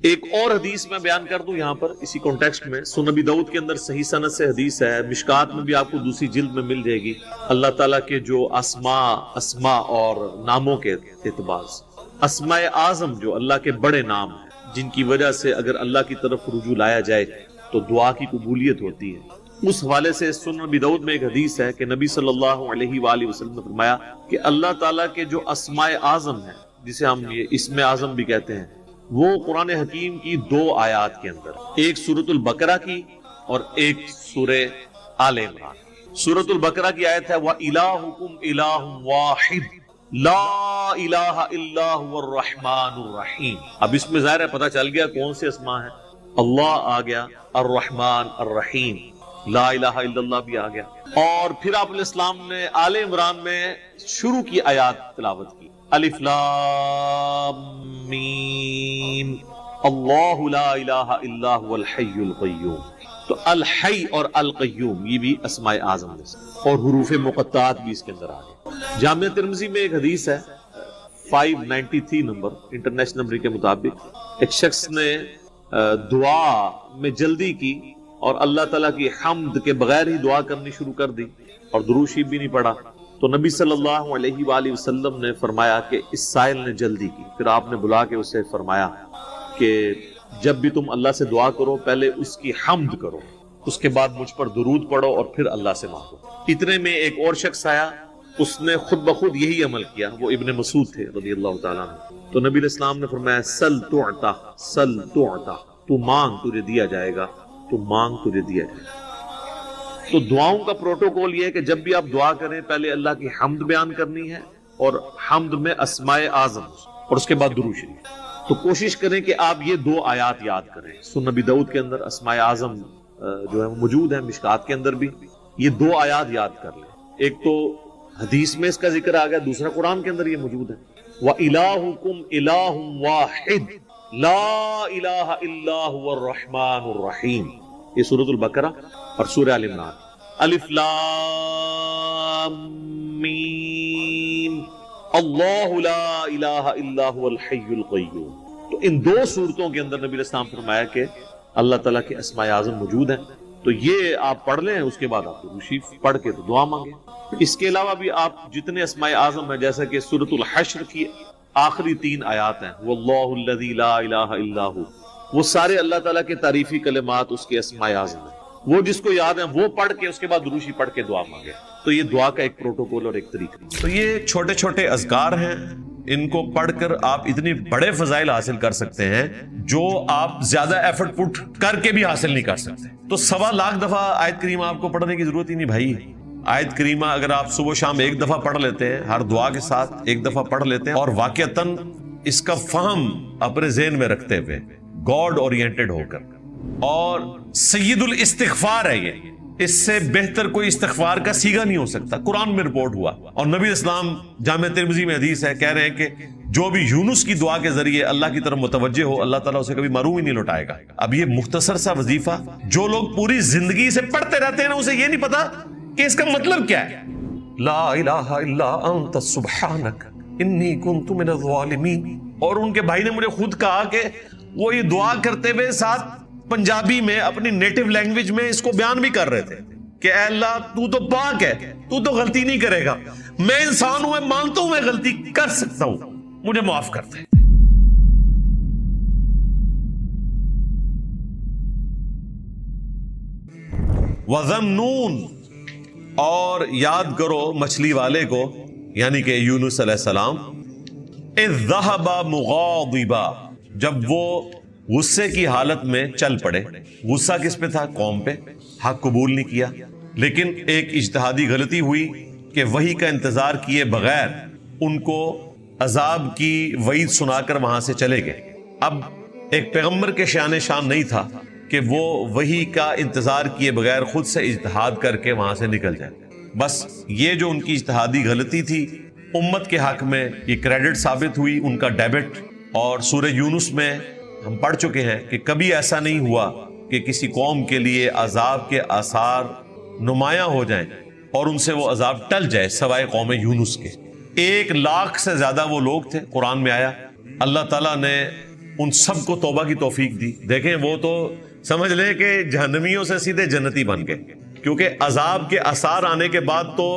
ایک اور حدیث میں بیان کر دوں یہاں پر اسی کانٹیکسٹ میں، سنن ابی داؤد کے اندر صحیح سند سے حدیث ہے، مشکات میں بھی آپ کو دوسری جلد میں مل جائے گی۔ اللہ تعالیٰ کے جو اسماء اور ناموں کے اعتبار سے، اسماء اعظم جو اللہ کے بڑے نام ہیں جن کی وجہ سے اگر اللہ کی طرف رجوع لایا جائے تو دعا کی قبولیت ہوتی ہے، اس حوالے سے سنن ابی داؤد میں ایک حدیث ہے کہ نبی صلی اللہ علیہ وآلہ وسلم نے فرمایا کہ اللہ تعالیٰ کے جو اسماء اعظم ہیں، جسے ہم یہ اسم اعظم بھی کہتے ہیں، وہ قرآن حکیم کی 2 آیات کے اندر، ایک سورۃ البقرہ کی اور ایک سورہ آل عمران۔ سورۃ البقرہ کی آیت ہے وَإِلَٰهُكُمْ إِلَٰهٌ وَاحِدٌ لَا إِلَٰهَ إِلَّا هُوَ الرَّحْمَٰنُ الرَّحِيمُ۔ اب اس میں ظاہر ہے پتہ چل گیا کون سے اسماء ہیں، اللہ آ گیا، الرحمن الرحیم، لا الہ الا اللہ بھی آ گیا، اور پھر آپ علیہ السلام نے آل عمران میں شروع کی آیات تلاوت کی، الف لام میم اللہ لا الہ الا هو الحی القیوم۔ تو الحی اور القیوم یہ بھی اسماء اعظم میں سے، اور حروف مقطعات بھی اس کے اندر آ گئے۔ جامعہ ترمذی میں ایک حدیث ہے 593 نمبر انٹرنیشنل نمبر کے مطابق، ایک شخص نے دعا میں جلدی کی اور اللہ تعالیٰ کی حمد کے بغیر ہی دعا کرنی شروع کر دی اور درود شریف بھی نہیں پڑھا، تو نبی صلی اللہ علیہ وآلہ وسلم نے فرمایا کہ اس سائل نے جلدی کی۔ پھر آپ نے بلا کے اسے فرمایا کہ جب بھی تم اللہ سے دعا کرو پہلے اس کی حمد کرو، اس کے بعد مجھ پر درود پڑھو اور پھر اللہ سے مانگو۔ اتنے میں ایک اور شخص آیا، اس نے خود بخود یہی عمل کیا، وہ ابن مسعود تھے رضی اللہ تعالیٰ عنہ۔ تو نبی علیہ السلام نے فرمایا سل تعطا، سل تعطا، تو مانگ تجھے دیا جائے گا، تو مانگ تجھے دیا جائے گا۔ تو دعاؤں کا پروٹوکول یہ ہے کہ جب بھی آپ دعا کریں پہلے اللہ کی حمد بیان کرنی ہے، اور حمد میں اسماء اعظم اور اس کے بعد درود شریف۔ تو کوشش کریں کہ آپ یہ 2 آیات یاد کریں۔ سنن ابی داؤد کے اندر اسماء اعظم جو ہے موجود ہیں، مشکات کے اندر بھی یہ 2 آیات یاد کر لیں۔ ایک تو حدیث میں اس کا ذکر آ گیا، دوسرا قرآن کے اندر یہ موجود ہے، وَإِلَٰهُكُمْ إِلَٰهٌ وَاحِدٌ لَا إِلَٰهَ إِلَّا هُوَ الرَّحْمَٰنُ الرَّحِيمُ۔ یہ سورۃ البقرہ اور سورہ آل عمران۔ الف لام میم اللہ لا الہ الا هو الحی القیوم۔ تو ان 2 صورتوں کے اندر نبی علیہ السلام فرمایا کہ اللہ تعالیٰ کے اسماء اعظم موجود ہیں، تو یہ آپ پڑھ لیں، اس کے بعد آپ درود شریف پڑھ کے تو دعا مانگیں۔ اس کے علاوہ بھی آپ جتنے اسماء اعظم ہیں، جیسا کہ سورۃ الحشر کی آخری 3 آیات ہیں، واللہ الذی لا الہ الا هو، وہ سارے اللہ تعالیٰ کے تعریفی کلمات اس کے اسماء اعظم ہیں، وہ جس کو یاد ہیں وہ پڑھ کے اس کے بعد درود شریف پڑھ کے دعا مانگے۔ تو یہ دعا کا ایک پروٹوکول اور ایک طریقہ۔ تو یہ چھوٹے چھوٹے اذکار ہیں، ان کو پڑھ کر آپ اتنی بڑے فضائل حاصل کر سکتے ہیں جو آپ زیادہ ایفرٹ پٹ کر کے بھی حاصل نہیں کر سکتے۔ تو 1.25 لاکھ دفعہ آیت کریمہ آپ کو پڑھنے کی ضرورت ہی نہیں بھائی۔ آیت کریمہ اگر آپ صبح شام 1 دفعہ پڑھ لیتے ہیں، ہر دعا کے ساتھ 1 دفعہ پڑھ لیتے ہیں، اور واقعتاً اس کا فہم اپنے ذہن میں رکھتے ہوئے گاڈ اورینٹڈ ہو کر، اور سید الاستغفار ہے یہ، اس سے بہتر کوئی استغفار کا سیگا نہیں ہو سکتا۔ قرآن میں رپورٹ ہوا، اور نبی اسلام جامع ترمذی میں حدیث ہے، کہہ رہے ہیں کہ جو بھی یونس کی دعا کے ذریعے اللہ کی طرف متوجہ ہو، اللہ تعالیٰ اسے کبھی محروم ہی نہیں لوٹائے گا۔ اب یہ مختصر سا وظیفہ جو لوگ پوری زندگی سے پڑھتے رہتے ہیں نا، اسے یہ نہیں پتا کہ اس کا مطلب کیا ہے۔ لا الہ الا انت سبحانک انی کنت من الظالمین۔ اور ان کے بھائی نے مجھے خود کہا کہ وہ یہ دعا کرتے ہوئے ساتھ پنجابی میں اپنی نیٹو لینگویج میں اس کو بیان بھی کر رہے تھے کہ اے اللہ تو تو پاک ہے، تو تو غلطی نہیں کرے گا، میں انسان ہوں، میں مانتا ہوں میں غلطی کر سکتا ہوں، مجھے معاف کر دے۔ وَذَنُّونَ، اور یاد کرو مچھلی والے کو، یعنی کہ یونس علیہ السلام، اذ ذهب مغاضبا، جب وہ غصے کی حالت میں چل پڑے۔ غصہ کس پہ تھا؟ قوم پہ، حق قبول نہیں کیا، لیکن ایک اجتہادی غلطی ہوئی کہ وحی کا انتظار کیے بغیر ان کو عذاب کی وعید سنا کر وہاں سے چلے گئے۔ اب ایک پیغمبر کے شان شان نہیں تھا کہ وہ وحی کا انتظار کیے بغیر خود سے اجتہاد کر کے وہاں سے نکل جائے۔ بس یہ جو ان کی اجتہادی غلطی تھی، امت کے حق میں یہ کریڈٹ ثابت ہوئی، ان کا ڈیبٹ۔ اور سورہ یونس میں ہم پڑھ چکے ہیں کہ کبھی ایسا نہیں ہوا کہ کسی قوم کے لیے عذاب کے آثار نمایاں ہو جائیں اور ان سے وہ عذاب ٹل جائے، سوائے قوم یونس کے۔ 1 لاکھ سے زیادہ وہ لوگ تھے، قرآن میں آیا۔ اللہ تعالیٰ نے ان سب کو توبہ کی توفیق دی. دیکھیں وہ تو سمجھ لیں کہ جہنمیوں سے سیدھے جنتی بن گئے، کیونکہ عذاب کے آثار آنے کے بعد تو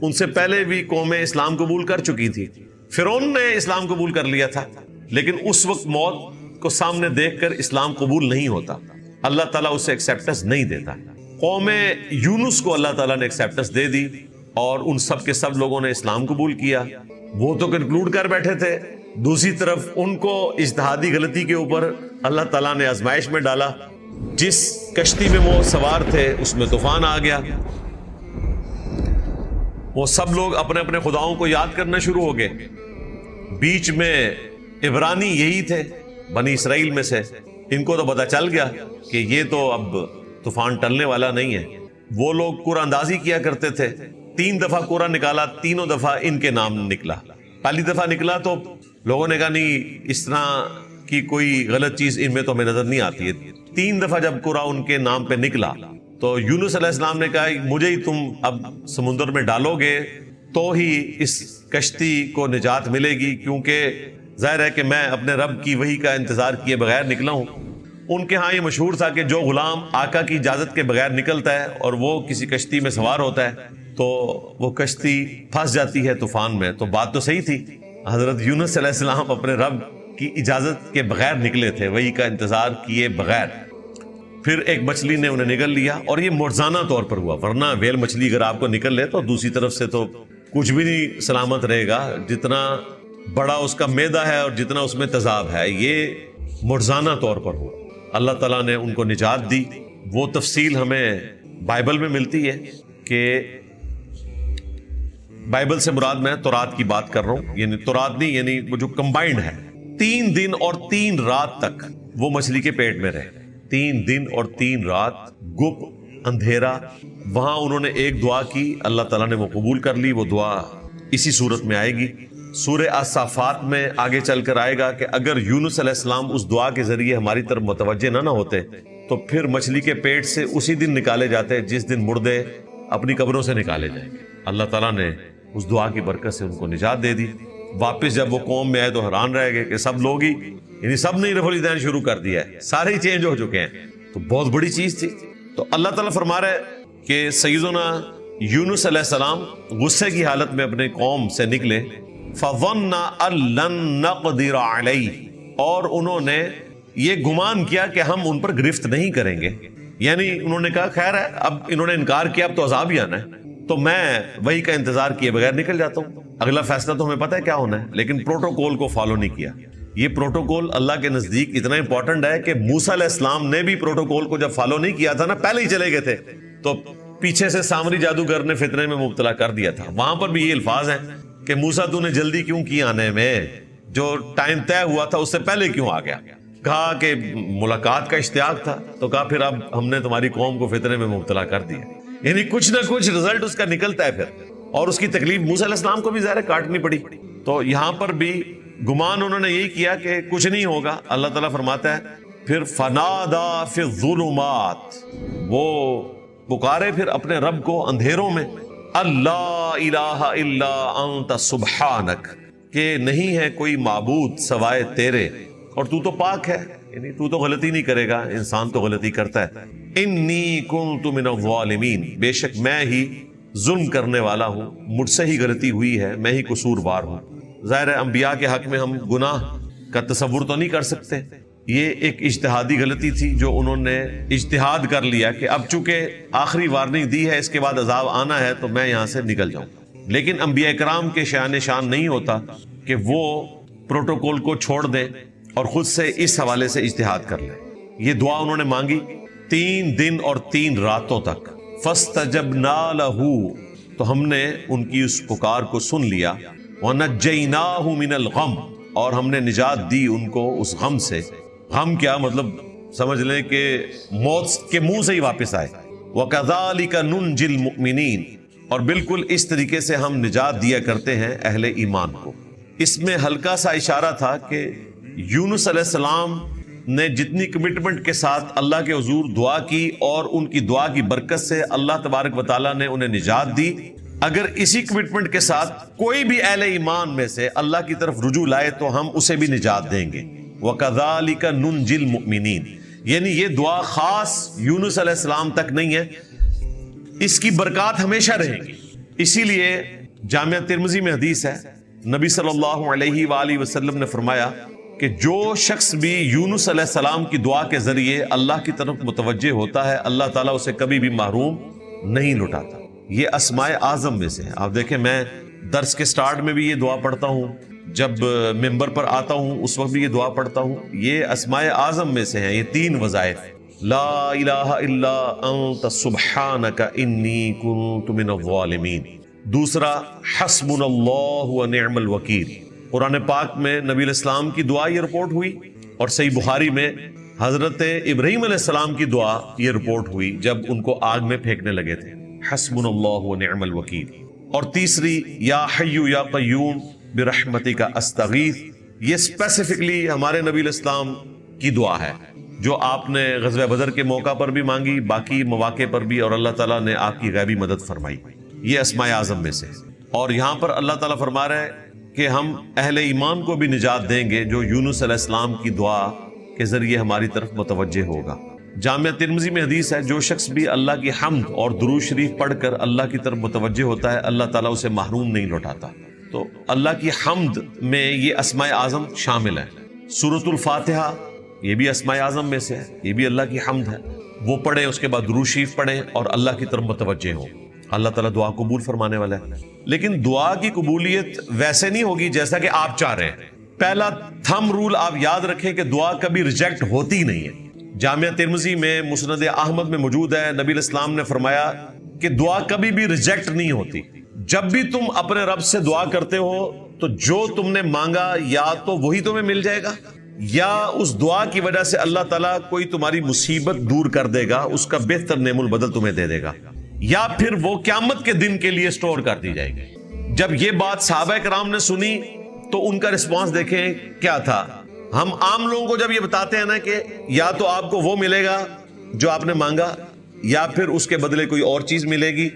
ان سے پہلے بھی قومیں اسلام قبول کر چکی تھی. فرعون نے اسلام قبول کر لیا تھا، لیکن اس وقت موت کو سامنے دیکھ کر اسلام قبول نہیں ہوتا، اللہ تعالیٰ اسے ایکسیپٹنس نہیں دیتا. قوم یونس کو اللہ تعالیٰ نے ایکسیپٹنس دے دی اور ان سب کے سب لوگوں نے اسلام قبول کیا. وہ تو کنکلوڈ کر بیٹھے تھے، دوسری طرف ان کو اجتہادی غلطی کے اوپر اللہ تعالیٰ نے آزمائش میں ڈالا. جس کشتی میں وہ سوار تھے اس میں طوفان آ گیا. وہ سب لوگ اپنے اپنے خداؤں کو یاد کرنا شروع ہو گئے. بیچ میں عبرانی یہی تھے بنی اسرائیل میں سے، ان کو تو پتہ چل گیا کہ یہ تو اب طوفان ٹلنے والا نہیں ہے. وہ لوگ قرآن اندازی کیا کرتے تھے. 3 دفعہ قرآن نکالا، تینوں دفعہ ان کے نام نکلا. پہلی دفعہ نکلا تو لوگوں نے کہا نہیں، اس طرح کی کوئی غلط چیز ان میں تو ہمیں نظر نہیں آتی ہے. 3 دفعہ جب قرآن ان کے نام پہ نکلا تو یونس علیہ السلام نے کہا مجھے ہی تم اب سمندر میں ڈالو گے تو ہی اس کشتی کو نجات ملے گی، کیونکہ ظاہر ہے کہ میں اپنے رب کی وحی کا انتظار کیے بغیر نکلا ہوں. ان کے ہاں یہ مشہور تھا کہ جو غلام آقا کی اجازت کے بغیر نکلتا ہے اور وہ کسی کشتی میں سوار ہوتا ہے تو وہ کشتی پھنس جاتی ہے طوفان میں. تو بات تو صحیح تھی، حضرت یونس علیہ السلام اپنے رب کی اجازت کے بغیر نکلے تھے، وحی کا انتظار کیے بغیر. پھر ایک مچھلی نے انہیں نگل لیا، اور یہ معجزانہ طور پر ہوا، ورنہ ویل مچھلی اگر آپ کو نکل لے تو دوسری طرف سے تو کچھ بھی نہیں سلامت رہے گا. جتنا بڑا اس کا معدہ ہے اور جتنا اس میں تیزاب ہے، یہ معجزانہ طور پر ہوا. اللہ تعالیٰ نے ان کو نجات دی. وہ تفصیل ہمیں بائبل میں ملتی ہے کہ بائبل سے مراد میں تورات کی بات کر رہا ہوں، یعنی تورات نہیں، یعنی وہ جو کمبائنڈ ہے. 3 دن اور 3 رات تک وہ مچھلی کے پیٹ میں رہے. 3 دن اور 3 رات گپ اندھیرا. وہاں انہوں نے ایک دعا کی، اللہ تعالیٰ نے وہ قبول کر لی. وہ دعا اسی صورت میں آئے گی. سورہ الصافات میں آگے چل کر آئے گا کہ اگر یونس علیہ السلام اس دعا کے ذریعے ہماری طرف متوجہ نہ ہوتے تو پھر مچھلی کے پیٹ سے اسی دن نکالے جاتے جس دن مردے اپنی قبروں سے نکالے جائیں گے. اللہ تعالیٰ نے اس دعا کی برکت سے ان کو نجات دے دی. واپس جب وہ قوم میں آئے تو حیران رہ گئے کہ سب لوگ ہی، یعنی سب نے رفع الدین شروع کر دیا ہے، سارے ہی چینج ہو چکے ہیں. تو بہت بڑی چیز تھی. تو اللہ تعالیٰ فرما رہا ہے کہ سیدنا یونس علیہ السلام غصے کی حالت میں اپنے قوم سے نکلے. فَظَنَّ أَن لَّن نَّقْدِرَ عَلَيْهِ، اور انہوں نے یہ گمان کیا کہ ہم ان پر گرفت نہیں کریں گے. یعنی انہوں نے کہا خیر ہے، اب انہوں نے انکار کیا، اب تو عذاب ہی آنا ہے، تو میں وہی کا انتظار کیے بغیر نکل جاتا ہوں. اگلا فیصلہ تو ہمیں پتہ ہے کیا ہونا ہے، لیکن پروٹوکول کو فالو نہیں کیا. یہ پروٹوکول اللہ کے نزدیک اتنا امپورٹنٹ ہے کہ موسیٰ علیہ السلام نے بھی پروٹوکول کو جب فالو نہیں کیا تھا نا، پہلے ہی چلے گئے تھے، تو پیچھے سے سامری جادوگر نے فتنے میں مبتلا کر دیا تھا. وہاں پر بھی یہ الفاظ ہیں کہ موسیٰ تو نے جلدی کیوں کی آنے میں، جو ٹائم طے ہوا تھا اس سے پہلے کیوں آ گیا. کہا کہ ملاقات کا اشتیاق تھا، تو کہا پھر اب ہم نے تمہاری قوم کو فتنے میں مبتلا کر دیا. یعنی کچھ نہ کچھ رزلٹ اس کا نکلتا ہے پھر، اور اس کی تکلیف موسیٰ علیہ السلام کو بھی ظاہر کاٹنی پڑی. تو یہاں پر بھی گمان انہوں نے یہی کیا کہ کچھ نہیں ہوگا. اللہ تعالیٰ فرماتا ہے پھر فنادا فی الظلمات، وہ پکارے پھر اپنے رب کو اندھیروں میں، اللہ الہ الا انت سبحانک، کہ نہیں ہے کوئی معبود سوائے تیرے اور تو تو پاک ہے، یعنی تو تو غلطی نہیں کرے گا، انسان تو غلطی کرتا ہے. انی کنت من الظالمین، بے شک میں ہی ظلم کرنے والا ہوں، مجھ سے ہی غلطی ہوئی ہے، میں ہی قصوروار ہوں. ظاہر ہے انبیاء کے حق میں ہم گناہ کا تصور تو نہیں کر سکتے. یہ ایک اجتہادی غلطی تھی جو انہوں نے اجتہاد کر لیا کہ اب چونکہ آخری وارننگ دی ہے، اس کے بعد عذاب آنا ہے تو میں یہاں سے نکل جاؤں. لیکن انبیاء کرام کے شان شان نہیں ہوتا کہ وہ پروٹوکول کو چھوڑ دیں اور خود سے اس حوالے سے اجتہاد کر لیں. یہ دعا انہوں نے مانگی 3 دن اور 3 راتوں تک. فَاسْتَجَبْنَا لَهُ، تو ہم نے ان کی اس پکار کو سن لیا. وَنَجَّيْنَاهُ مِنَ الْغَمِّ، اور ہم نے نجات دی ان کو اس غم سے. غم کیا مطلب، سمجھ لیں کہ موت کے منہ سے ہی واپس آئے. وَكَذَلِكَ نُنْجِي الْمُؤْمِنِينَ، اور بالکل اس طریقے سے ہم نجات دیا کرتے ہیں اہل ایمان کو. اس میں ہلکا سا اشارہ تھا کہ یونس علیہ السلام نے جتنی کمٹمنٹ کے ساتھ اللہ کے حضور دعا کی اور ان کی دعا کی برکت سے اللہ تبارک و تعالیٰ نے انہیں نجات دی، اگر اسی کمٹمنٹ کے ساتھ کوئی بھی اہل ایمان میں سے اللہ کی طرف رجوع لائے تو ہم اسے بھی نجات دیں گے. وَكَذَلِكَ نُنْجِي الْمُؤْمِنِينَ، یعنی یہ دعا خاص یونس علیہ السلام تک نہیں ہے، اس کی برکات ہمیشہ رہے گی۔ اسی لیے جامعہ ترمذی میں حدیث ہے، نبی صلی اللہ علیہ وآلہ وسلم نے فرمایا کہ جو شخص بھی یونس علیہ السلام کی دعا کے ذریعے اللہ کی طرف متوجہ ہوتا ہے، اللہ تعالیٰ اسے کبھی بھی محروم نہیں لٹاتا۔ یہ اسماء اعظم میں سے ہے۔ آپ دیکھیں، میں درس کے سٹارٹ میں بھی یہ دعا پڑھتا ہوں، جب ممبر پر آتا ہوں اس وقت بھی یہ دعا پڑھتا ہوں۔ یہ اسماء اعظم میں سے ہیں، یہ 3 وظائف: لا الہ الا انت سبحانک انی کنت من الظالمین، دوسرا حسبنا اللہ ونعم الوکیل۔ قرآن پاک میں نبی علیہ السلام کی دعا یہ رپورٹ ہوئی، اور صحیح بخاری میں حضرت ابراہیم علیہ السلام کی دعا یہ رپورٹ ہوئی جب ان کو آگ میں پھینکنے لگے تھے، حسبنا اللہ ونعم الوکیل۔ اور تیسری یا حی یا قیوم برحمتک استغیث، یہ اسپیسیفکلی ہمارے نبی علیہ السلام کی دعا ہے جو آپ نے غزوہ بدر کے موقع پر بھی مانگی، باقی مواقع پر بھی، اور اللہ تعالیٰ نے آپ کی غیبی مدد فرمائی۔ یہ اسماء اعظم میں سے۔ اور یہاں پر اللہ تعالیٰ فرما رہا ہے کہ ہم اہل ایمان کو بھی نجات دیں گے جو یونس علیہ السلام کی دعا کے ذریعے ہماری طرف متوجہ ہوگا۔ جامعہ ترمذی میں حدیث ہے، جو شخص بھی اللہ کی حمد اور درود شریف پڑھ کر اللہ کی طرف متوجہ ہوتا ہے، اللہ تعالیٰ اسے محروم نہیں لوٹاتا۔ تو اللہ کی حمد میں یہ اسماء اعظم شامل ہے۔ سورۃ الفاتحہ یہ بھی اسماء اعظم میں سے ہے، یہ بھی اللہ کی حمد ہے۔ وہ پڑھیں، اس کے بعد درود شریف پڑھیں اور اللہ کی طرف متوجہ ہوں، اللہ تعالیٰ دعا قبول فرمانے والا ہے۔ لیکن دعا کی قبولیت ویسے نہیں ہوگی جیسا کہ آپ چاہ رہے ہیں۔ پہلا تھم رول آپ یاد رکھیں کہ دعا کبھی ریجیکٹ ہوتی نہیں ہے۔ جامعہ ترمذی میں، مسند احمد میں موجود ہے، نبی علیہ السلام نے فرمایا کہ دعا کبھی بھی ریجیکٹ نہیں ہوتی۔ جب بھی تم اپنے رب سے دعا کرتے ہو تو جو تم نے مانگا یا تو وہی تمہیں مل جائے گا، یا اس دعا کی وجہ سے اللہ تعالیٰ کوئی تمہاری مصیبت دور کر دے گا، اس کا بہتر نعم البدل تمہیں دے دے گا، یا پھر وہ قیامت کے دن کے لیے سٹور کر دی جائے گی۔ جب یہ بات صحابہ کرام نے سنی تو ان کا رسپانس دیکھیں کیا تھا۔ ہم عام لوگوں کو جب یہ بتاتے ہیں نا کہ یا تو آپ کو وہ ملے گا جو آپ نے مانگا، یا پھر اس کے بدلے کوئی اور چیز ملے گی،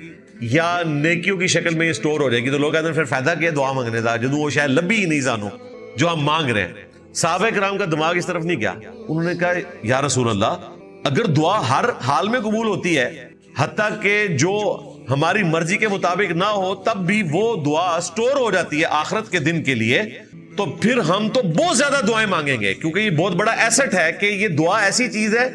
یا نیکیوں کی شکل میں یہ سٹور ہو جائے گی، تو لوگ کہتے ہیں پھر فائدہ کیا دعا مانگنے کا، جدوں وہ شاید لبھی ہی نہیں جانو جو ہم مانگ رہے ہیں۔ صحابہ کرام کا دماغ اس طرف نہیں گیا، انہوں نے کہا یا رسول اللہ، اگر دعا ہر حال میں قبول ہوتی ہے، حتیٰ کہ جو ہماری مرضی کے مطابق نہ ہو تب بھی وہ دعا سٹور ہو جاتی ہے آخرت کے دن کے لیے، تو پھر ہم تو بہت زیادہ دعائیں مانگیں گے، کیونکہ یہ بہت بڑا ایسٹ ہے کہ یہ دعا ایسی چیز ہے،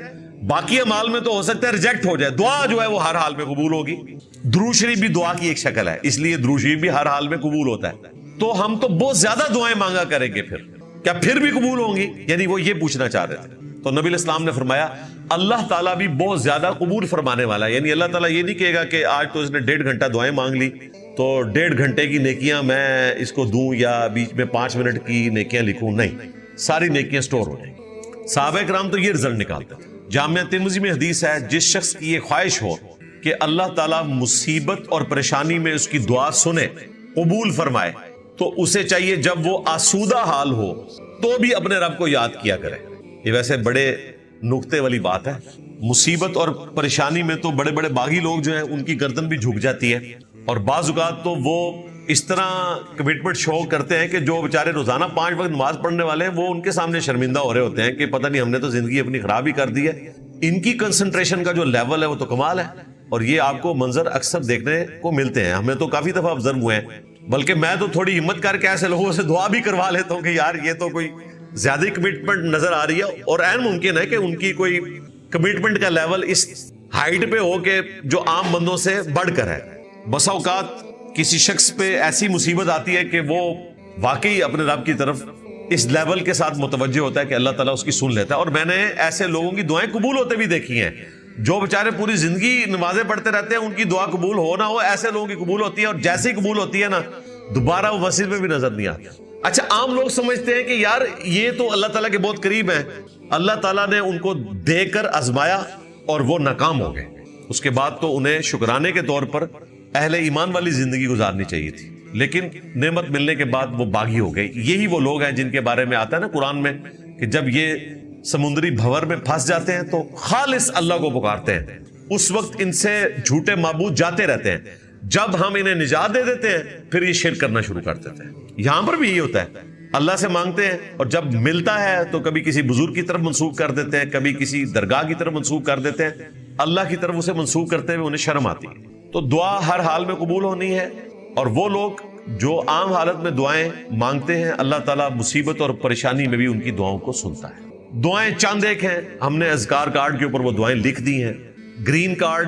باقی اعمال میں تو ہو سکتا ہے ریجیکٹ ہو جائے، دعا جو ہے وہ ہر حال میں قبول ہوگی۔ درود شریف بھی دعا کی ایک شکل ہے، اس لیے درود شریف بھی ہر حال میں قبول ہوتا ہے۔ تو ہم تو بہت زیادہ دعائیں مانگا کریں گے، پھر کیا پھر بھی قبول ہوں گی؟ یعنی وہ یہ پوچھنا چاہ رہے تھے۔ تو نبی علیہ السلام نے فرمایا اللہ تعالیٰ بھی بہت زیادہ قبول فرمانے والا ہے، یعنی اللہ تعالیٰ یہ نہیں کہے گا کہ آج تو اس نے 1.5 گھنٹہ دعائیں مانگ لی تو 1.5 گھنٹے کی نیکیاں میں اس کو دوں یا بیچ میں 5 منٹ کی نیکیاں لکھوں، نہیں، ساری نیکیاں سٹور ہو جائیں گی۔ صحابہ کرام تو یہ رزلٹ نکالتے تھے۔ جامعہ ترمذی میں حدیث ہے، جس شخص کی یہ خواہش ہو کہ اللہ تعالیٰ مصیبت اور پریشانی میں اس کی دعا سنے، قبول فرمائے، تو اسے چاہیے جب وہ آسودہ حال ہو تو بھی اپنے رب کو یاد کیا کرے۔ یہ ویسے بڑے نقطے والی بات ہے، مصیبت اور پریشانی میں تو بڑے بڑے باغی لوگ جو ہیں ان کی گردن بھی جھک جاتی ہے، اور بعض اوقات تو وہ اس طرح کمٹمنٹ شو کرتے ہیں کہ جو بیچارے روزانہ 5 وقت نماز پڑھنے والے ہیں وہ ان کے سامنے شرمندہ ہو رہے ہوتے ہیں کہ پتہ نہیں ہم نے تو زندگی اپنی خراب ہی کر دی ہے۔ ان کی کنسنٹریشن کا جو لیول ہے وہ تو کمال ہے، اور یہ آپ کو منظر اکثر دیکھنے کو ملتے ہیں، ہمیں تو کافی دفعہ آبزرو ہوئے ہیں، بلکہ میں تو تھوڑی ہمت کر کے ایسے لوگوں سے دعا بھی کروا لیتا ہوں کہ یار یہ تو کوئی زیادہ کمٹمنٹ نظر آ رہی ہے، اور عین ممکن ہے کہ ان کی کوئی کمٹمنٹ کا لیول اس ہائٹ پہ ہو کہ جو عام بندوں سے بڑھ کر ہے۔ بسا اوقات کسی شخص پہ ایسی مصیبت آتی ہے کہ وہ واقعی اپنے رب کی طرف اس لیول کے ساتھ متوجہ ہوتا ہے کہ اللہ تعالیٰ اس کی سن لیتا ہے، اور میں نے ایسے لوگوں کی دعائیں قبول ہوتے بھی دیکھی ہیں جو بیچارے پوری زندگی نمازیں پڑھتے رہتے ہیں، ان کی دعا قبول ہو نہ ہو ایسے لوگوں کی قبول ہوتی ہے، اور جیسے ہی قبول ہوتی ہے نا دوبارہ وہ مسجد میں بھی نظر نہیں آتا۔ اچھا، عام لوگ سمجھتے ہیں کہ یار یہ تو اللہ تعالیٰ کے بہت قریب ہیں، اللہ تعالیٰ نے ان کو دے کر آزمایا اور وہ ناکام ہو گئے، اس کے بعد تو انہیں شکرانے کے طور پر اہل ایمان والی زندگی گزارنی چاہیے تھی، لیکن نعمت ملنے کے بعد وہ باغی ہو گئے۔ یہی وہ لوگ ہیں جن کے بارے میں آتا ہے نا قرآن میں کہ جب یہ سمندری بھنور میں پھنس جاتے ہیں تو خالص اللہ کو پکارتے ہیں، اس وقت ان سے جھوٹے معبود جاتے رہتے ہیں، جب ہم انہیں نجات دے دیتے ہیں پھر یہ شرک کرنا شروع کر دیتے ہیں۔ یہاں پر بھی یہی ہوتا ہے، اللہ سے مانگتے ہیں اور جب ملتا ہے تو کبھی کسی بزرگ کی طرف منسوخ کر دیتے ہیں، کبھی کسی درگاہ کی طرف منسوخ کر دیتے ہیں، اللہ کی طرف اسے منسوخ کرتے ہوئے انہیں شرم آتی ہے۔ تو دعا ہر حال میں قبول ہونی ہے، اور وہ لوگ جو عام حالت میں دعائیں مانگتے ہیں اللہ تعالیٰ مصیبت اور پریشانی میں بھی ان کی دعاؤں کو سنتا ہے۔ دعائیں چند ایک ہیں، ہم نے اذکار کارڈ کے اوپر وہ دعائیں لکھ دی ہیں۔ گرین کارڈ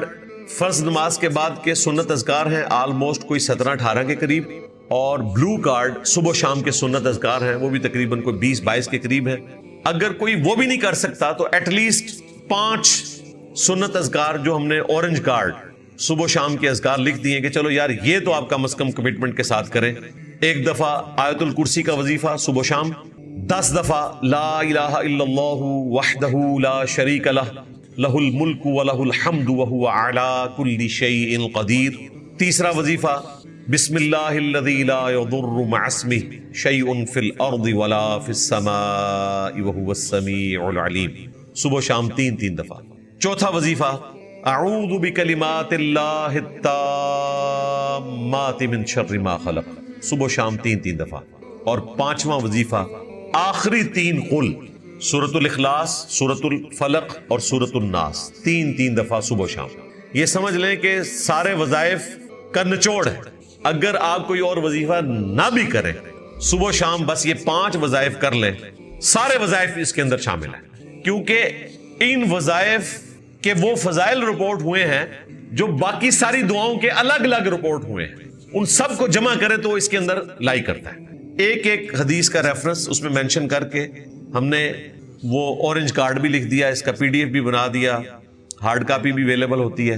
فرض نماز کے بعد کے سنت اذکار ہیں، آلموسٹ کوئی 17-18 کے قریب، اور بلو کارڈ صبح و شام کے سنت اذکار ہیں، وہ بھی تقریباً کوئی 20-22 کے قریب ہیں۔ اگر کوئی وہ بھی نہیں کر سکتا تو ایٹ لیسٹ 5 سنت اذکار جو ہم نے اورنج کارڈ صبح و شام کے اذکار لکھ دیے کہ چلو یار یہ تو آپ کم از کم کمٹمنٹ کے ساتھ کریں۔ ایک دفعہ آیت الکرسی کا وظیفہ صبح و شام، 10 دفعہ لا الہ الا اللہ وحدہ لا شریک لہ لہ الملک ولہ الحمد وہو علی کل شیء قدیر۔ تیسرا وظیفہ بسم اللہ الذی لا یضر مع اسمہ شیء فی الارض ولا فی السماء وہو السمیع العلیم، صبح و شام 3 دفعہ۔ چوتھا وظیفہ اعوذ بکلمات اللہ التامات من شر ما خلق، صبح و شام 3 دفعہ۔ اور 5واں وظیفہ آخری 3 قل، سورۃ الاخلاص، سورۃ الفلق اور سورۃ الناس، 3 دفعہ صبح و شام۔ یہ سمجھ لیں کہ سارے وظائف کا نچوڑ ہے۔ اگر آپ کوئی اور وظیفہ نہ بھی کریں، صبح و شام بس یہ 5 وظائف کر لیں، سارے وظائف اس کے اندر شامل ہیں، کیونکہ ان وظائف کہ وہ فضائل رپورٹ ہوئے ہیں جو باقی ساری دعاؤں کے الگ الگ رپورٹ ہوئے ہیں، ان سب کو جمع کرے تو اس کے اندر لائی کرتا ہے۔ ایک حدیث کا ریفرنس اس میں مینشن کر کے ہم نے وہ اورنج کارڈ بھی لکھ دیا، اس کا PDF بھی بنا دیا، ہارڈ کاپی بھی اویلیبل ہوتی ہے۔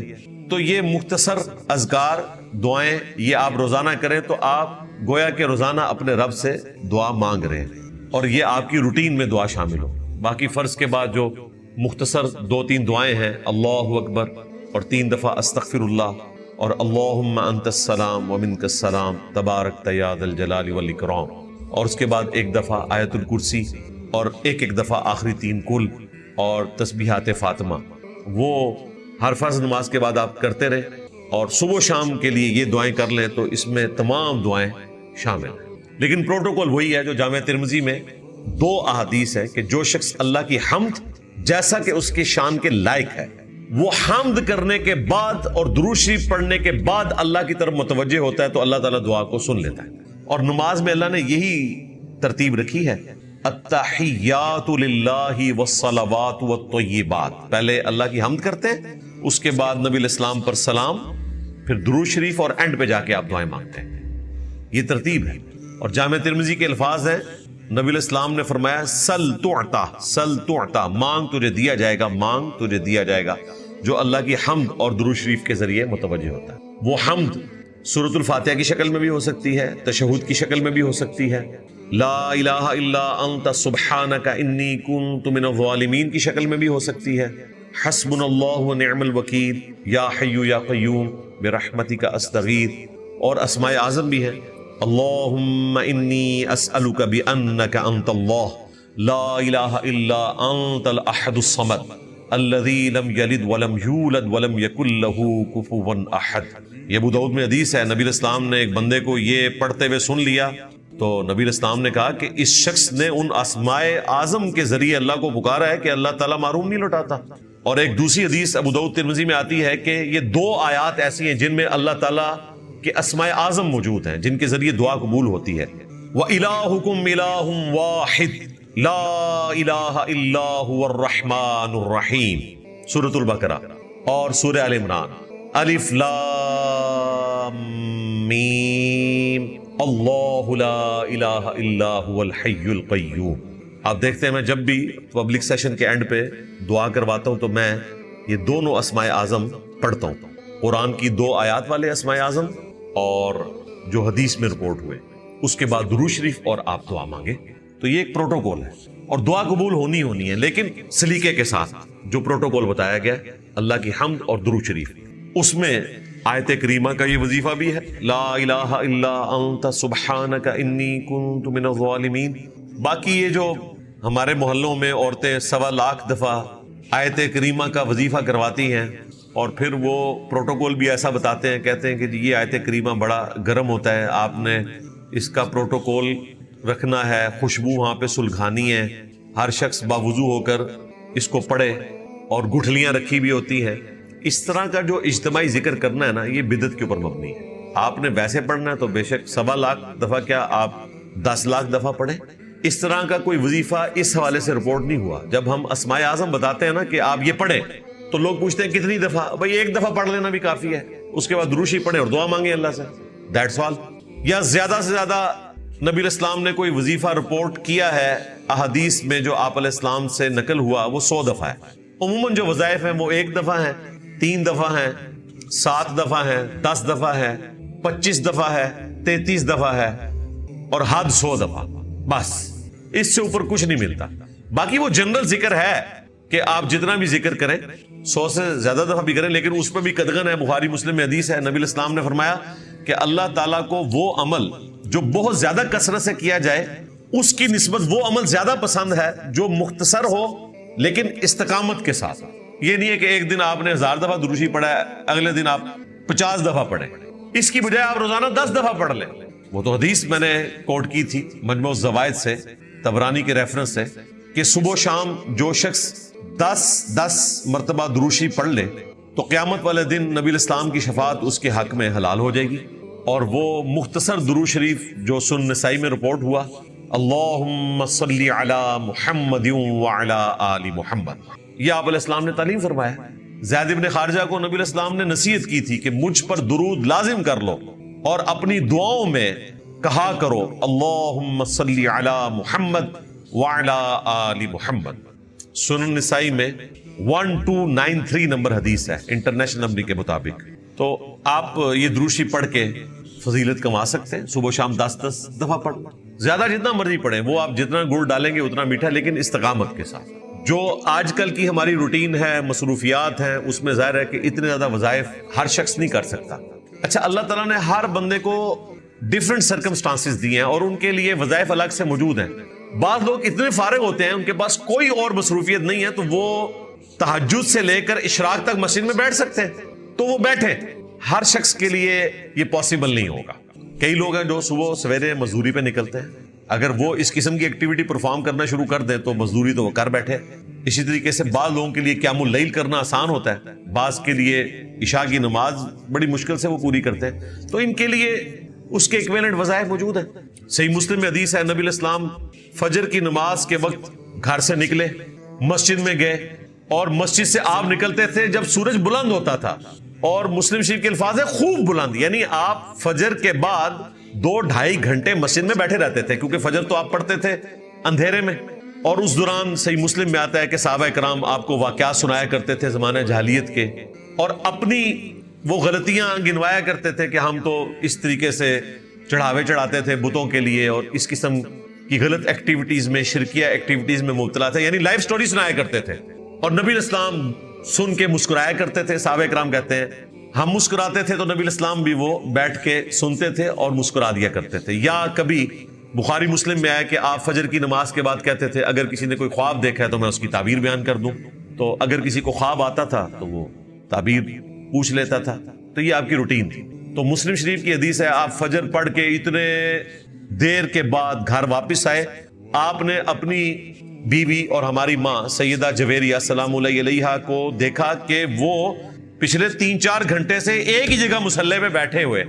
تو یہ مختصر اذکار دعائیں یہ آپ روزانہ کریں تو آپ گویا کہ روزانہ اپنے رب سے دعا مانگ رہے ہیں، اور یہ آپ کی روٹین میں دعا شامل ہو۔ باقی فرض کے بعد جو مختصر 2-3 دعائیں ہیں، اللہ اکبر اور 3 دفعہ استغفر اللہ، اور اللہم انت السلام ومنک السلام تبارک یا ذا الجلال والاکرام، اور اس کے بعد 1 دفعہ آیت الکرسی، اور ایک دفعہ آخری 3 قل اور تسبیحات فاطمہ، وہ ہر فرض نماز کے بعد آپ کرتے رہیں، اور صبح و شام کے لیے یہ دعائیں کر لیں تو اس میں تمام دعائیں شامل ہیں۔ لیکن پروٹوکول وہی ہے جو جامع ترمذی میں 2 احادیث ہے کہ جو شخص اللہ کی حمد جیسا کہ اس کی شان کے لائق ہے، وہ حمد کرنے کے بعد اور درود شریف پڑھنے کے بعد اللہ کی طرف متوجہ ہوتا ہے تو اللہ تعالیٰ دعا کو سن لیتا ہے۔ اور نماز میں اللہ نے یہی ترتیب رکھی ہے، التحیات للہ والصلوات والطیبات، پہلے اللہ کی حمد کرتے ہیں، اس کے بعد نبی الاسلام پر سلام، پھر درود شریف، اور اینڈ پہ جا کے آپ دعائیں مانگتے ہیں۔ یہ ترتیب ہے۔ اور جامع ترمذی کے الفاظ ہیں، نبی الاسلام نے فرمایا سل تعطا، سل تعطا، مانگ تجھے دیا جائے گا، مانگ تجھے دیا جائے گا، جو اللہ کی حمد اور درود شریف کے ذریعے متوجہ ہوتا ہے۔ وہ حمد سورۃ الفاتحہ کی شکل میں بھی ہو سکتی ہے، تشہد کی شکل میں بھی ہو سکتی ہے، لا الہ الا انت سبحانک انی کنت من الظالمین کی شکل میں بھی ہو سکتی ہے، حسبنا اللہ ونعم الوکیل، یا حی یا قیوم برحمتک استغیث، اور اسماء اعظم بھی ہیں، اللہم انی اسألک بانک انت اللہ لا الہ الا انت الاحد الصمد الذی لم یلد ولم یولد ولم یکن لہ کفوا احد۔ یہ ابو داؤد میں حدیث ہے، نبی الاسلام نے ایک بندے کو یہ پڑھتے ہوئے سن لیا تو نبی الاسلام نے کہا کہ اس شخص نے ان اسماء اعظم کے ذریعے اللہ کو پکارا ہے کہ اللہ تعالیٰ معروم نہیں لوٹاتا۔ اور ایک دوسری حدیث ابو داؤد ترمذی میں آتی ہے کہ یہ 2 آیات ایسی ہیں جن میں اللہ تعالیٰ کے اسماء اعظم موجود ہیں، جن کے ذریعے دعا قبول ہوتی ہے۔ وَإِلَٰهُكُمْ إِلَٰهٌ وَاحِدٌ لَا إِلَٰهَ إِلَّا هُوَ الرَّحْمَٰنُ الرَّحِيمُ، سورۃ البقرہ، اور سورہ آل عمران، الف لام میم اللہ لا الہ الا هو الحی القیوم۔ آپ دیکھتے ہیں میں جب بھی پبلک سیشن کے اینڈ پہ دعا کرواتا ہوں تو میں یہ دونوں اسماء اعظم پڑھتا ہوں، قرآن کی 2 آیات والے اسماء اعظم اور جو حدیث میں رپورٹ ہوئے، اس کے بعد درود شریف، اور آپ دعا مانگے۔ تو یہ ایک پروٹوکول ہے، اور دعا قبول ہونی ہے، لیکن سلیقے کے ساتھ جو پروٹوکول بتایا گیا اللہ کی حمد اور درود شریف، اس میں آیت کریمہ کا یہ وظیفہ بھی ہے، لا الہ الا انت سبحانک انی کنت من الظالمین۔ باقی یہ جو ہمارے محلوں میں عورتیں 1.25 لاکھ دفعہ آیت کریمہ کا وظیفہ کرواتی ہیں، اور پھر وہ پروٹوکول بھی ایسا بتاتے ہیں، کہتے ہیں کہ یہ آیت کریمہ بڑا گرم ہوتا ہے، آپ نے اس کا پروٹوکول رکھنا ہے، خوشبو وہاں پہ سلگھانی ہے، ہر شخص باوضو ہو کر اس کو پڑھے، اور گٹھلیاں رکھی بھی ہوتی ہیں. اس طرح کا جو اجتماعی ذکر کرنا ہے نا، یہ بدعت کے اوپر مبنی ہے. آپ نے ویسے پڑھنا ہے تو بے شک 1.25 لاکھ دفعہ کیا آپ 10 لاکھ دفعہ پڑھیں. اس طرح کا کوئی وظیفہ اس حوالے سے رپورٹ نہیں ہوا. جب ہم اسماء اعظم بتاتے ہیں نا کہ آپ یہ پڑھیں، تو لوگ پوچھتے ہیں کتنی دفعہ؟ بھائی 1 دفعہ پڑھ لینا بھی کافی ہے، اس کے بعد درود شریف پڑھیں اور دعا مانگیں اللہ سے، دیٹس آل. یا زیادہ سے زیادہ نبی علیہ السلام نے کوئی وظیفہ رپورٹ کیا ہے احادیث میں جو آپ علیہ السلام سے نقل ہوا، وہ 100 دفعہ ہے. عموماً جو وظائف ہیں وہ 1 دفعہ ہیں، 3 دفعہ ہیں، 7 دفعہ ہیں، 10 دفعہ ہے، 25 دفعہ ہے، 33 دفعہ ہے، اور حد 100 دفعہ. بس اس سے اوپر کچھ نہیں ملتا. باقی وہ جنرل ذکر ہے کہ آپ جتنا بھی ذکر کریں 100 سے زیادہ دفعہ بھی کریں، لیکن اس پہ بھی قدغن ہے. بخاری مسلم میں حدیث ہے، نبی علیہ السلام نے فرمایا کہ اللہ تعالیٰ کو وہ عمل جو بہت زیادہ کثرت سے کیا جائے اس کی نسبت وہ عمل زیادہ پسند ہے جو مختصر ہو لیکن استقامت کے ساتھ. یہ نہیں ہے کہ ایک دن آپ نے 1000 دفعہ درود شریف پڑھا ہے، اگلے دن آپ 50 دفعہ پڑھیں. اس کی بجائے آپ روزانہ 10 دفعہ پڑھ لیں. وہ تو حدیث میں نے کوٹ کی تھی مجموع الزوائد سے، طبرانی کے ریفرنس سے، کہ صبح و شام جو شخص 10 مرتبہ درود شریف پڑھ لے تو قیامت والے دن نبی الاسلام کی شفاعت اس کے حق میں حلال ہو جائے گی. اور وہ مختصر درود شریف جو سنن نسائی میں رپورٹ ہوا، اللہم صلی علی محمد وعلی آل محمد، یہ آپ علیہ السلام نے تعلیم فرمایا. زید بن خارجہ کو نبی علیہ السلام نے نصیحت کی تھی کہ مجھ پر درود لازم کر لو اور اپنی دعاؤں میں کہا کرو اللہم صلی علی محمد وعلی آل محمد. سنن نسائی میں 1293 نمبر حدیث ہے انٹرنیشنل نمبر کے مطابق. تو آپ یہ درود شریف پڑھ کے فضیلت کما سکتے ہیں. صبح و شام 10 دفعہ پڑھ، زیادہ جتنا مرضی پڑھیں، وہ آپ جتنا گڑ ڈالیں گے اتنا میٹھا، لیکن استقامت کے ساتھ. جو آج کل کی ہماری روٹین ہے، مصروفیات ہیں، اس میں ظاہر ہے کہ اتنے زیادہ وظائف ہر شخص نہیں کر سکتا. اچھا، اللہ تعالیٰ نے ہر بندے کو ڈیفرنٹ سرکمسٹانسز دیے ہیں اور ان کے لیے وظائف الگ سے موجود ہیں. بعض لوگ اتنے فارغ ہوتے ہیں، ان کے پاس کوئی اور مصروفیت نہیں ہے، تو وہ تہجد سے لے کر اشراق تک مسجد میں بیٹھ سکتے ہیں، تو وہ بیٹھے. ہر شخص کے لیے یہ پاسبل نہیں ہوگا. کئی لوگ ہیں جو صبح سویرے مزدوری پہ نکلتے ہیں، اگر وہ اس قسم کی ایکٹیویٹی پرفارم کرنا شروع کر دیں تو مزدوری تو وہ کر بیٹھے. اسی طریقے سے بعض لوگوں کے لیے قیام اللیل کرنا آسان ہوتا ہے، بعض کے لیے عشاء کی نماز بڑی مشکل سے وہ پوری کرتے ہیں، تو ان کے لیے اس کے ایکویلنٹ وظائف موجود ہیں. صحیح مسلم میں حدیث ہے، نبی علیہ السلام فجر کی نماز کے وقت گھر سے نکلے، مسجد میں گئے، اور مسجد سے آپ نکلتے تھے جب سورج بلند ہوتا تھا. اور مسلم شریف کے الفاظ ہے خوب بلند، یعنی آپ فجر کے بعد 2-2.5 گھنٹے مسجد میں بیٹھے رہتے تھے، کیونکہ فجر تو آپ پڑھتے تھے اندھیرے میں. اور اس دوران صحیح مسلم میں آتا ہے کہ صحابہ کرام آپ کو واقعات سنایا کرتے تھے زمانہ جاہلیت کے، اور اپنی وہ غلطیاں گنوایا کرتے تھے کہ ہم تو اس طریقے سے چڑھاوے چڑھاتے تھے بتوں کے لیے، اور اس قسم کی غلط ایکٹیویٹیز میں، شرکیہ ایکٹیویٹیز میں مبتلا تھے. یعنی لائف سٹوری سنایا کرتے تھے، اور نبی علیہ السلام سن کے مسکرایا کرتے تھے. صحابہ کرام کہتے ہیں ہم مسکراتے تھے تو نبی علیہ السلام بھی وہ بیٹھ کے سنتے تھے اور مسکرا دیا کرتے تھے. یا کبھی بخاری مسلم میں آیا کہ آپ فجر کی نماز کے بعد کہتے تھے اگر کسی نے کوئی خواب دیکھا ہے تو میں اس کی تعبیر بیان کر دوں. تو اگر کسی کو خواب آتا تھا تو وہ تعبیر پوچھ لیتا تھا. تو یہ آپ کی روٹین تھی. تو مسلم شریف کی حدیث ہے، آپ فجر پڑھ کے اتنے دیر کے بعد گھر واپس آئے، آپ نے اپنی بیوی اور ہماری ماں سیدہ جویریہ سلام اللہ علیہا کو دیکھا کہ وہ پچھلے 3-4 گھنٹے سے ایک ہی جگہ مصلی پہ بیٹھے ہوئے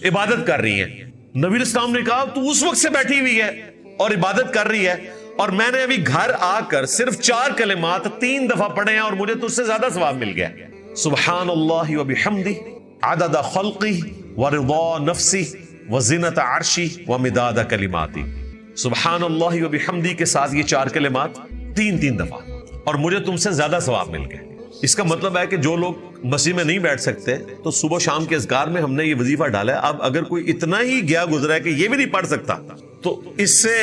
عبادت کر رہی ہیں. نبی علیہ السلام نے کہا تو اس وقت سے بیٹھی ہوئی ہے اور عبادت کر رہی ہے، اور میں نے ابھی گھر آ کر صرف 4 کلمات 3 دفعہ پڑھے ہیں اور مجھے تجھ سے زیادہ ثواب مل گیا. سبحان اللہ وبحمدہ عدد خلقی ورضا نفسی وزنت عرشی ومداد کلماتی. سبحان اللہ وبحمدہ کے ساتھ یہ 4 کلمات 3 دفعہ، اور مجھے تم سے زیادہ ثواب مل گئے. اس کا مطلب ہے کہ جو لوگ مسجد میں نہیں بیٹھ سکتے تو صبح شام کے اذکار میں ہم نے یہ وظیفہ ڈالا ہے. اب اگر کوئی اتنا ہی گیا گزرا ہے کہ یہ بھی نہیں پڑھ سکتا تو اس سے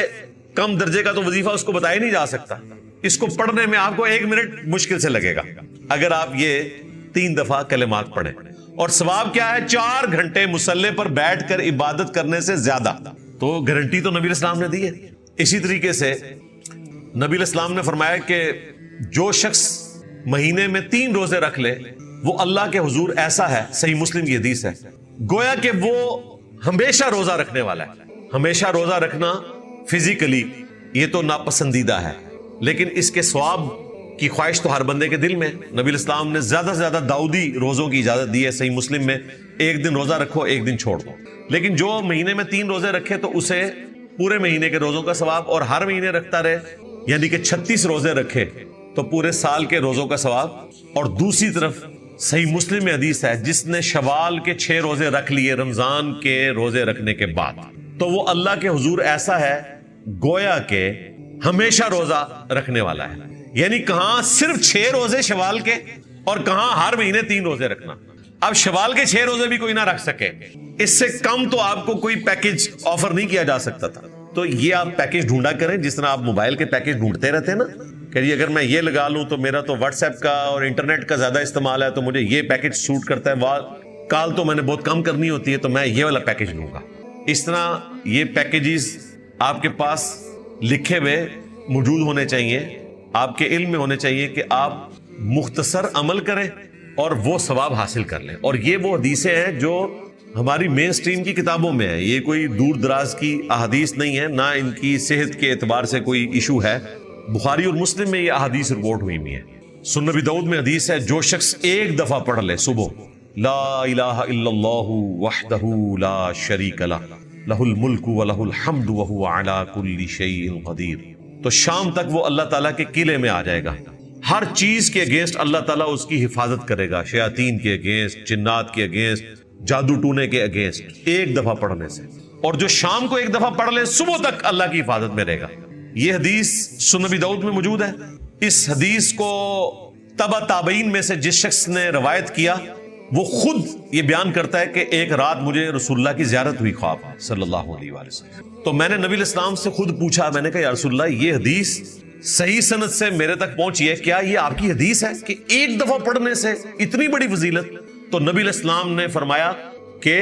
کم درجے کا تو وظیفہ اس کو بتایا نہیں جا سکتا. اس کو پڑھنے میں آپ کو 1 منٹ مشکل سے لگے گا اگر آپ یہ 3 دفعہ کلمات پڑھیں. اور ثواب کیا ہے؟ 4 گھنٹے مصلی پر بیٹھ کر عبادت کرنے سے زیادہ. تو گارنٹی تو نبی علیہ السلام نے دی ہے. اسی طریقے سے نبی علیہ السلام نے فرمایا کہ جو شخص مہینے میں 3 روزے رکھ لے وہ اللہ کے حضور ایسا ہے، صحیح مسلم کی حدیث ہے، گویا کہ وہ ہمیشہ روزہ رکھنے والا ہے. ہمیشہ روزہ رکھنا فزیکلی یہ تو ناپسندیدہ ہے، لیکن اس کے ثواب کی خواہش تو ہر بندے کے دل میں. نبی الاسلام نے زیادہ سے زیادہ داؤدی روزوں کی اجازت دی ہے. صحیح مسلم میں 1 دن روزہ رکھو 1 دن چھوڑ دو، لیکن جو مہینے میں 3 روزے رکھے تو اسے پورے مہینے کے روزوں کا ثواب، اور ہر مہینے رکھتا رہے یعنی کہ 36 روزے رکھے تو پورے سال کے روزوں کا ثواب. اور دوسری طرف صحیح مسلم میں حدیث ہے جس نے شوال کے 6 روزے رکھ لیے رمضان کے روزے رکھنے کے بعد، تو وہ اللہ کے حضور ایسا ہے گویا کہ ہمیشہ روزہ رکھنے والا ہے. یعنی کہاں صرف 6 روزے شوال کے اور کہاں ہر مہینے 3 روزے رکھنا. اب شوال کے 6 روزے بھی کوئی نہ رکھ سکے، اس سے کم تو آپ کو کوئی پیکج آفر نہیں کیا جا سکتا تھا. تو یہ آپ پیکج ڈھونڈا کریں جس طرح آپ موبائل کے پیکج ڈھونڈتے رہتے ہیں نا کہ جی اگر میں یہ لگا لوں تو میرا تو واٹس ایپ کا اور انٹرنیٹ کا زیادہ استعمال ہے تو مجھے یہ پیکج سوٹ کرتا ہے، کال تو میں نے بہت کم کرنی ہوتی ہے تو میں یہ والا پیکج لوں گا. اس طرح یہ پیکیجز آپ کے پاس لکھے ہوئے موجود ہونے چاہیے، آپ کے علم میں ہونے چاہیے کہ آپ مختصر عمل کریں اور وہ ثواب حاصل کر لیں. اور یہ وہ حدیثیں ہیں جو ہماری مین سٹریم کی کتابوں میں ہیں، یہ کوئی دور دراز کی احادیث نہیں ہے، نہ ان کی صحت کے اعتبار سے کوئی ایشو ہے. بخاری اور مسلم میں یہ احادیث رپورٹ ہوئی ہوئی ہیں. سنن نبی داؤد میں حدیث ہے جو شخص ایک دفعہ پڑھ لے صبح لا الہ الا اللہ وحدہ لا شریک لہ لہ الملک ولہ الحمد وہو علی کل شیء قدیر، تو شام تک وہ اللہ تعالیٰ کے قلعے میں آ جائے گا. ہر چیز کے اگینسٹ اللہ تعالیٰ اس کی حفاظت کرے گا، شیاطین کے اگینسٹ، جنات کے اگینسٹ، جادو ٹونے کے اگینسٹ، ایک دفعہ پڑھنے سے. اور جو شام کو ایک دفعہ پڑھ لے صبح تک اللہ کی حفاظت میں رہے گا. یہ حدیث سنن نبی داؤد میں موجود ہے. اس حدیث کو تبع تابعین میں سے جس شخص نے روایت کیا وہ خود یہ بیان کرتا ہے کہ ایک رات مجھے رسول اللہ کی زیارت ہوئی خواب صلی اللہ علیہ وآلہ وسلم، تو میں نے نبی الاسلام سے خود پوچھا، میں نے کہا یا رسول اللہ یہ حدیث صحیح سند سے میرے تک پہنچی ہے، کیا یہ آپ کی حدیث ہے کہ ایک دفعہ پڑھنے سے اتنی بڑی فضیلت؟ تو نبی الاسلام نے فرمایا کہ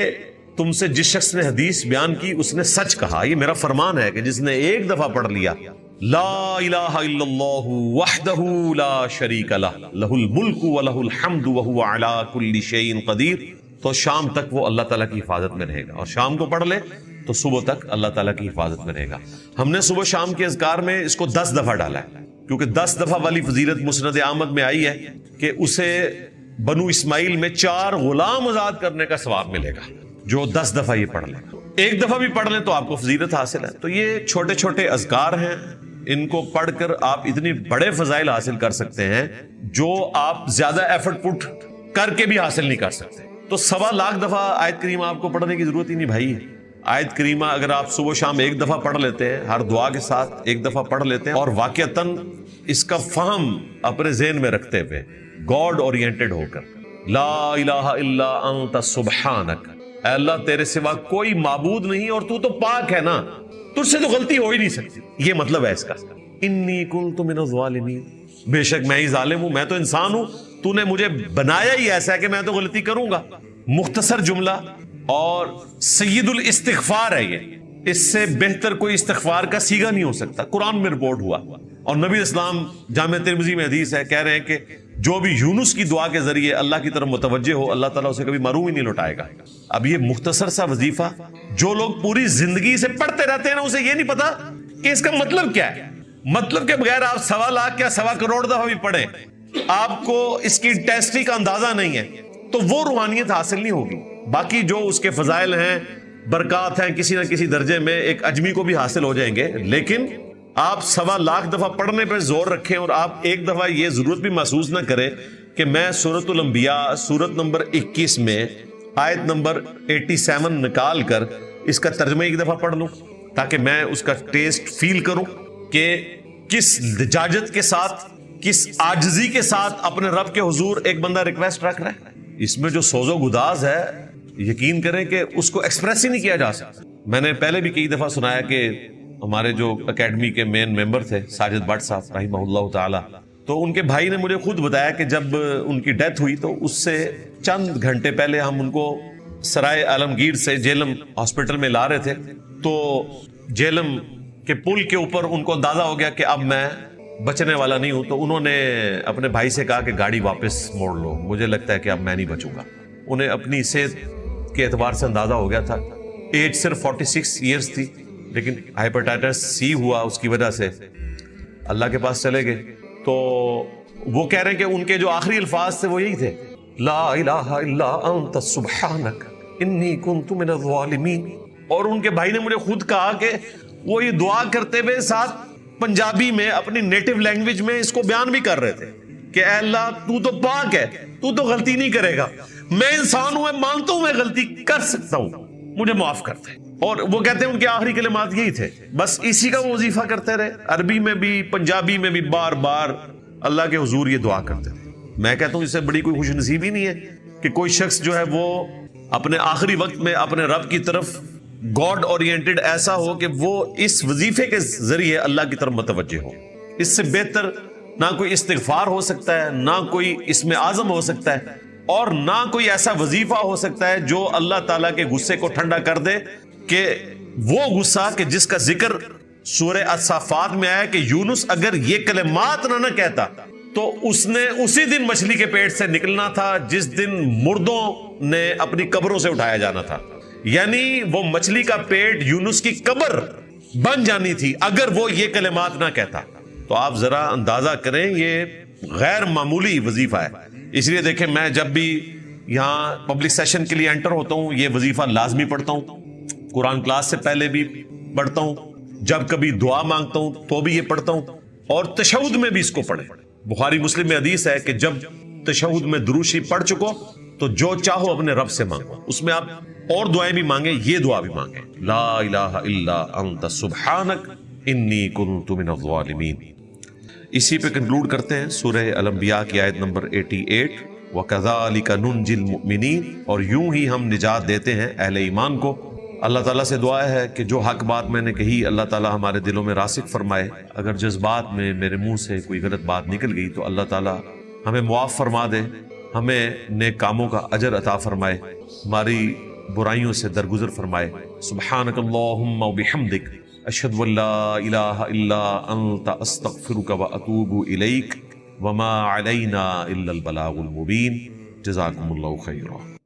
تم سے جس شخص نے حدیث بیان کی اس نے سچ کہا، یہ میرا فرمان ہے کہ جس نے ایک دفعہ پڑھ لیا لا الہ الا اللہ وحدہ لا شریک لہ لہ الملک ولہ الحمد وہو علی کل شیء قدیر، تو شام تک وہ اللہ تعالیٰ کی حفاظت میں رہے گا. اور شام کو پڑھ لے تو صبح تک اللہ تعالیٰ کی حفاظت میں رہے گا. ہم نے صبح شام کے اذکار میں اس کو 10 دفعہ ڈالا ہے کیونکہ 10 دفعہ والی فضیلت مسند احمد میں آئی ہے کہ اسے بنو اسماعیل میں 4 غلام آزاد کرنے کا ثواب ملے گا جو 10 دفعہ یہ پڑھ لیں. ایک دفعہ بھی پڑھ لیں تو آپ کو فضیلت حاصل ہے. تو یہ چھوٹے چھوٹے اذکار ہیں، ان کو پڑھ کر آپ اتنی بڑے فضائل حاصل کر سکتے ہیں جو آپ زیادہ ایفرٹ پٹ کر کے بھی حاصل نہیں کر سکتے. تو 1.25 لاکھ دفعہ آیت کریمہ آپ کو پڑھنے کی ضرورت ہی نہیں بھائی. آیت کریمہ اگر آپ صبح شام ایک دفعہ پڑھ لیتے ہیں، ہر دعا کے ساتھ ایک دفعہ پڑھ لیتے ہیں اور واقعتاً اس کا فہم اپنے ذہن میں رکھتے ہوئے گاڈ اورینٹڈ ہو کر لا الہ الا انت سبحانک، اے اللہ تیرے سوا کوئی معبود نہیں اور تو پاک ہے نا، تجھ سے تو غلطی ہو ہی نہیں سکتی. یہ مطلب ہے اس کا انی کنت من الظالمین، بے شک میں ہی ظالم ہوں، میں تو انسان ہوں، تو نے مجھے بنایا ہی ایسا ہے کہ میں تو غلطی کروں گا. مختصر جملہ اور سید الاستغفار ہے یہ، اس سے بہتر کوئی استغفار کا سیگا نہیں ہو سکتا. قرآن میں رپورٹ ہوا اور نبی اسلام جامع ترمذی میں حدیث ہے، کہہ رہے ہیں کہ جو بھی یونس کی دعا کے ذریعے اللہ کی طرف متوجہ ہو اللہ تعالیٰ اسے کبھی محروم ہی نہیں لوٹائے گا. اب یہ مختصر سا وظیفہ جو لوگ پوری زندگی سے پڑھتے رہتے ہیں نا، اسے یہ نہیں پتا کہ اس کا مطلب کیا ہے. مطلب کے بغیر آپ 1.25 لاکھ کیا 1.25 کروڑ دفعہ بھی پڑھیں، آپ کو اس کی انٹینسٹی کا اندازہ نہیں ہے تو وہ روحانیت حاصل نہیں ہوگی. باقی جو اس کے فضائل ہیں، برکات ہیں، کسی نہ کسی درجے میں ایک اجمی کو بھی حاصل ہو جائیں گے. لیکن آپ 1.25 لاکھ دفعہ پڑھنے پہ زور رکھیں اور آپ ایک دفعہ یہ ضرورت بھی محسوس نہ کریں کہ میں سورۃ الانبیاء سورت نمبر 21 میں آیت نمبر 87 نکال کر اس کا ترجمہ ایک دفعہ پڑھ لوں تاکہ میں اس کا ٹیسٹ فیل کروں کہ کس لجاجت کے ساتھ، کس عاجزی کے ساتھ اپنے رب کے حضور ایک بندہ ریکویسٹ رکھ رہا ہے. اس میں جو سوز و گداز ہے یقین کریں کہ اس کو ایکسپریس ہی نہیں کیا جا سکتا. میں نے پہلے بھی کئی دفعہ سنایا کہ ہمارے جو اکیڈمی کے مین ممبر تھے ساجد بٹ صاحب رحمہ اللہ تعالی، تو ان کے بھائی نے مجھے خود بتایا کہ جب ان کی ڈیتھ ہوئی تو اس سے چند گھنٹے پہلے ہم ان کو سرائے عالمگیر سے جیلم ہاسپٹل میں لا رہے تھے، تو جیلم کے پل کے اوپر ان کو اندازہ ہو گیا کہ اب میں بچنے والا نہیں ہوں، تو انہوں نے اپنے بھائی سے کہا کہ گاڑی واپس موڑ لو، مجھے لگتا ہے کہ اب میں نہیں بچوں گا. انہیں اپنی صحت کے اعتبار سے اندازہ ہو گیا تھا، ایج صرف 46 ایئرز تھی، لیکن ہیپاٹائٹس سی ہوا، اس کی وجہ سے اللہ کے پاس چلے گئے. تو وہ کہہ رہے ہیں کہ ان کے جو آخری الفاظ تھے وہ یہی تھے، لا الہ الا انت سبحانک انی کنت من الظالمین. اور ان کے بھائی نے مجھے خود کہا کہ وہ یہ دعا کرتے ہوئے ساتھ پنجابی میں اپنی نیٹو لینگویج میں اس کو بیان بھی کر رہے تھے کہ اے اللہ تو تو پاک ہے، تو تو غلطی نہیں کرے گا، میں انسان ہوں، میں مانتا ہوں میں غلطی کر سکتا ہوں، مجھے معاف کر دے. اور وہ کہتے ہیں ان کے آخری کلمات یہی تھے. بس اسی کا وہ وظیفہ کرتے رہے، عربی میں بھی پنجابی میں بھی بار بار اللہ کے حضور یہ دعا کرتے تھے. میں کہتا ہوں اس سے بڑی کوئی خوش نصیبی نہیں ہے کہ کوئی شخص جو ہے وہ اپنے آخری وقت میں اپنے رب کی طرف گاڈ اورینٹڈ ایسا ہو کہ وہ اس وظیفے کے ذریعے اللہ کی طرف متوجہ ہو. اس سے بہتر نہ کوئی استغفار ہو سکتا ہے، نہ کوئی اسم اعظم ہو سکتا ہے، اور نہ کوئی ایسا وظیفہ ہو سکتا ہے جو اللہ تعالیٰ کے غصے کو ٹھنڈا کر دے، کہ وہ غصہ کہ جس کا ذکر سورہ الصافات میں آیا کہ یونس اگر یہ کلمات نہ کہتا تو اس نے اسی دن مچھلی کے پیٹ سے نکلنا تھا جس دن مردوں نے اپنی قبروں سے اٹھایا جانا تھا. یعنی وہ مچھلی کا پیٹ یونس کی قبر بن جانی تھی اگر وہ یہ کلمات نہ کہتا. تو آپ ذرا اندازہ کریں یہ غیر معمولی وظیفہ ہے. اس لیے دیکھیں میں جب بھی یہاں پبلک سیشن کے لیے انٹر ہوتا ہوں یہ وظیفہ لازمی پڑھتا ہوں، قرآن کلاس سے پہلے بھی پڑھتا ہوں، جب کبھی دعا مانگتا ہوں تو بھی یہ پڑھتا ہوں، اور تشہد میں بھی اس کو پڑھیں. بخاری مسلم میں حدیث ہے کہ جب تشہد میں درود شریف پڑھ چکو تو جو چاہو اپنے رب سے مانگو. اس میں آپ اور دعائیں بھی مانگیں، یہ دعا بھی مانگیں، لا الہ الا انت سبحانک انی کنت من الظالمین. اسی پہ کنکلوڈ کرتے ہیں سورہ الانبیاء کی آیت نمبر 88، وَكَذَلِكَ نُنْجِي الْمُؤْمِنِينَ، اور یوں ہی ہم نجات دیتے ہیں اہل ایمان کو. اللہ تعالیٰ سے دعا ہے کہ جو حق بات میں نے کہی اللہ تعالیٰ ہمارے دلوں میں راسخ فرمائے. اگر جذبات میں میرے منہ سے کوئی غلط بات نکل گئی تو اللہ تعالیٰ ہمیں معاف فرما دے، ہمیں نیک کاموں کا اجر عطا فرمائے، ہماری برائیوں سے درگزر فرمائے. سبحانک اللہم و بحمدک، اشہد ان لا الہ الا انت، استغفرک و اتوب الیک، وما علینا الا البلاغ المبین. جزاکم اللہ خیرا.